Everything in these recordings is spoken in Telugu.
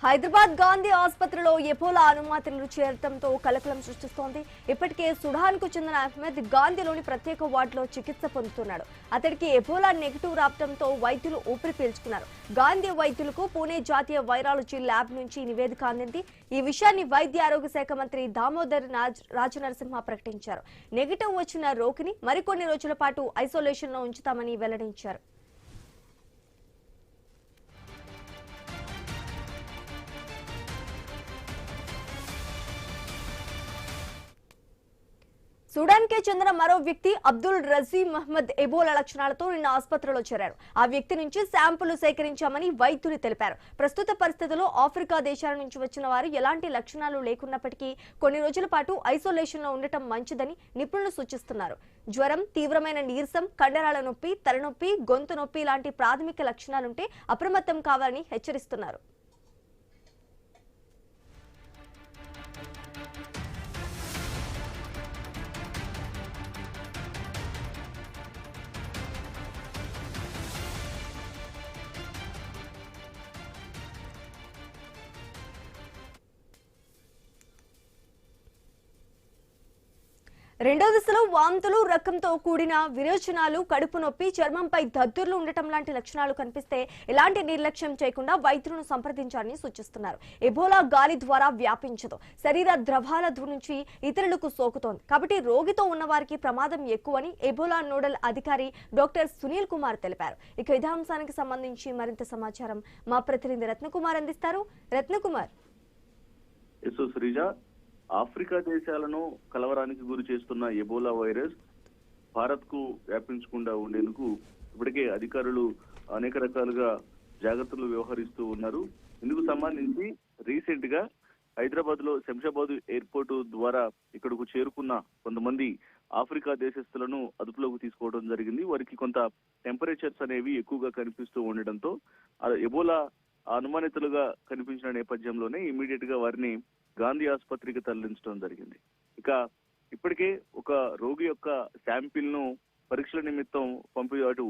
హైదరాబాద్ గాంధీ ఆసుపత్రిలో ఎబోలా అనుమానితులు చేరడంతో కలకలం సృష్టిస్తోంది. ఇప్పటికే సుడాన్ కు చెందిన అహ్మద్ గాంధీలోని ప్రత్యేక వార్డులో చికిత్స పొందుతున్నాడు. అతడికి ఎబోలా నెగిటివ్ రావడంతో వైద్యులు ఊపిరి పీల్చుకున్నారు. గాంధీ వైద్యులకు పూణే జాతీయ వైరాలజీ ల్యాబ్ నుంచి నివేదిక అందింది. ఈ విషయాన్ని వైద్య ఆరోగ్య శాఖ మంత్రి దామోదర్ రాజనరసింహ ప్రకటించారు. నెగిటివ్ వచ్చిన రోగిని మరికొన్ని రోజుల పాటు ఐసోలేషన్ లో ఉంచుతామని వెల్లడించారు. సుడాన్ కే చెందిన మరో వ్యక్తి అబ్దుల్ రజీమ్ మహ్మద్ ఎబోలా లక్షణాలతో నిన్న ఆసుపత్రిలో చేరారు. ఆ వ్యక్తి నుంచి శాంపుల్ సేకరించామని వైద్యులు తెలిపారు. ప్రస్తుత పరిస్థితుల్లో ఆఫ్రికా దేశాల నుంచి వచ్చిన వారు ఎలాంటి లక్షణాలు లేకున్నప్పటికీ కొన్ని రోజుల పాటు ఐసోలేషన్ లో ఉండటం మంచిదని నిపుణులు సూచిస్తున్నారు. జ్వరం, తీవ్రమైన నీరసం, కండరాల నొప్పి, తలనొప్పి, గొంతు నొప్పి లాంటి ప్రాథమిక లక్షణాలుంటే అప్రమత్తం కావాలని హెచ్చరిస్తున్నారు. రెండో దశలో వాంతులు, రక్తంతో కూడిన విరోచనాలు, కడుపు నొప్పి, చర్మంపై దద్దుర్లు ఉండటం లాంటి లక్షణాలు కనిపిస్తే ఎలాంటి నిర్లక్ష్యం చేయకుండా వైద్యులను సంప్రదించాలని సూచిస్తున్నారు. ఎబోలా గాలి ద్వారా వ్యాపించదు, శరీర ద్రవాల నుంచి ఇతరులకు సోకుతోంది. కాబట్టి రోగితో ఉన్న వారికి ప్రమాదం ఎక్కువని ఎబోలా నోడల్ అధికారి డాక్టర్ సునీల్ కుమార్ తెలిపారు. ఇక ఇదే అంశానికి సంబంధించి మరింత సమాచారం మా ప్రతినిధి రత్నకుమార్ అందిస్తారు. రత్నకుమార్. ఆఫ్రికా దేశాలను కలవరానికి గురి చేస్తున్న ఎబోలా వైరస్ భారత్ కు వ్యాపించకుండా ఉండేందుకు ఇప్పటికే అధికారులు అనేక రకాలుగా జాగ్రత్తలు వ్యవహరిస్తూ ఉన్నారు. ఇందుకు సంబంధించి రీసెంట్ గా హైదరాబాద్ లో శంషాబాద్ ఎయిర్పోర్ట్ ద్వారా ఇక్కడకు చేరుకున్న కొంతమంది ఆఫ్రికా దేశస్తులను అదుపులోకి తీసుకోవడం జరిగింది. వారికి కొంత టెంపరేచర్స్ అనేవి ఎక్కువగా కనిపిస్తూ ఉండడంతో ఎబోలా అనుమానితులుగా కనిపించిన నేపథ్యంలోనే ఇమీడియట్ గా వారిని గాంధీ ఆసుపత్రికి తరలించడం జరిగింది. ఇక ఇప్పటికే ఒక రోగి యొక్క శాంపిల్ ను పరీక్షల నిమిత్తం అటు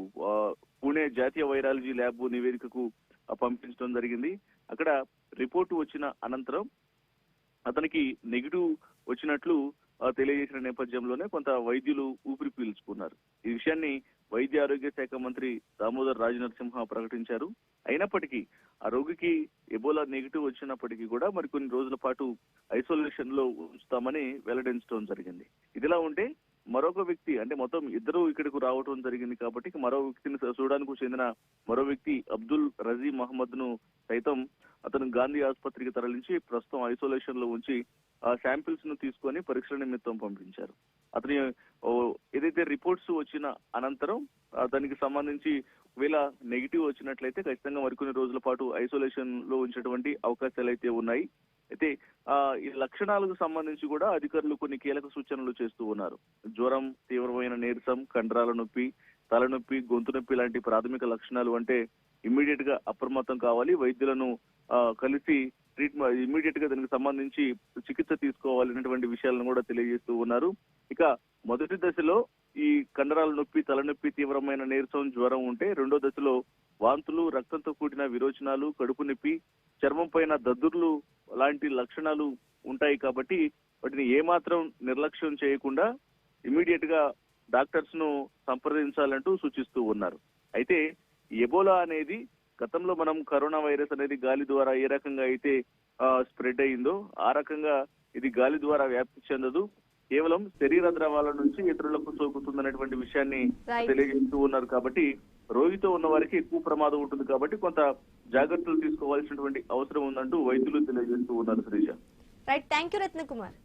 పూణే జాతీయ వైరాలజీ ల్యాబ్ నివేదికకు పంపించడం జరిగింది. అక్కడ రిపోర్టు వచ్చిన అనంతరం అతనికి నెగిటివ్ వచ్చినట్లు తెలియజేసిన నేపథ్యంలోనే కొంత వైద్యులు ఊపిరి పీల్చుకున్నారు. ఈ విషయాన్ని వైద్య ఆరోగ్య శాఖ మంత్రి దామోదర్ రాజనరసింహ ప్రకటించారు. అయినప్పటికీ ఆ రోగికి ఎబోలా నెగిటివ్ వచ్చినప్పటికీ కూడా మరికొన్ని రోజుల పాటు ఐసోలేషన్ లో ఉంచుతామని వెల్లడించడం జరిగింది. ఇదిలా ఉంటే మరొక వ్యక్తి అంటే మొత్తం ఇద్దరు ఇక్కడకు రావడం జరిగింది కాబట్టి మరో వ్యక్తిని సుడాన్ కు చెందిన మరో వ్యక్తి అబ్దుల్ రజీమ్ మహమ్మద్ ను సైతం అతను గాంధీ ఆసుపత్రికి తరలించి ప్రస్తుతం ఐసోలేషన్ లో ఉంచి ఆ శాంపిల్స్ ను తీసుకొని పరీక్షల నిమిత్తం పంపించారు. అతని ఏదైతే రిపోర్ట్స్ వచ్చిన అనంతరం దానికి సంబంధించి ఒకవేళ నెగిటివ్ వచ్చినట్లయితే ఖచ్చితంగా మరికొన్ని రోజుల పాటు ఐసోలేషన్ లో ఉంచేటువంటి అవకాశాలు అయితే ఉన్నాయి. అయితే ఈ లక్షణాలకు సంబంధించి కూడా అధికారులు కొన్ని కీలక సూచనలు చేస్తూ ఉన్నారు. జ్వరం, తీవ్రమైన నీరసం, కండరాల నొప్పి, తలనొప్పి, గొంతు నొప్పి లాంటి ప్రాథమిక లక్షణాలు అంటే ఇమ్మీడియట్ గా అప్రమత్తం కావాలి. వైద్యులను కలిసి ట్రీట్మెంట్ ఇమ్మీడియట్ గా దానికి సంబంధించి చికిత్స తీసుకోవాలనేటువంటి విషయాలను కూడా తెలియజేస్తూ ఉన్నారు. ఇక మొదటి దశలో ఈ కండరాల నొప్పి, తలనొప్పి, తీవ్రమైన నీరసం, జ్వరం ఉంటే రెండో దశలో వాంతులు, రక్తంతో కూడిన విరోచనాలు, కడుపు నొప్పి, చర్మం పైన దద్దుర్లు లాంటి లక్షణాలు ఉంటాయి. కాబట్టి వాటిని ఏమాత్రం నిర్లక్ష్యం చేయకుండా ఇమ్మీడియట్ గా డాక్టర్స్ ను సంప్రదించాలంటూ సూచిస్తూ ఉన్నారు. అయితే ఎబోలా అనేది గతంలో మనం కరోనా వైరస్ అనేది గాలి ద్వారా ఏ రకంగా అయితే స్ప్రెడ్ అయిందో ఆ రకంగా ఇది గాలి ద్వారా వ్యాప్తి చెందదు, కేవలం శరీర ద్రవాల నుంచి ఇతరులకు సోకుతుందనేటువంటి విషయాన్ని తెలియజేస్తూ ఉన్నారు. కాబట్టి రోగితో ఉన్న వారికి ఎక్కువ ప్రమాదం ఉంటుంది కాబట్టి కొంత జాగ్రత్తలు తీసుకోవాల్సినటువంటి అవసరం ఉందంటూ వైద్యులు తెలియజేస్తూ ఉన్నారు. Sreeja. Right, thank you Ratnakumar.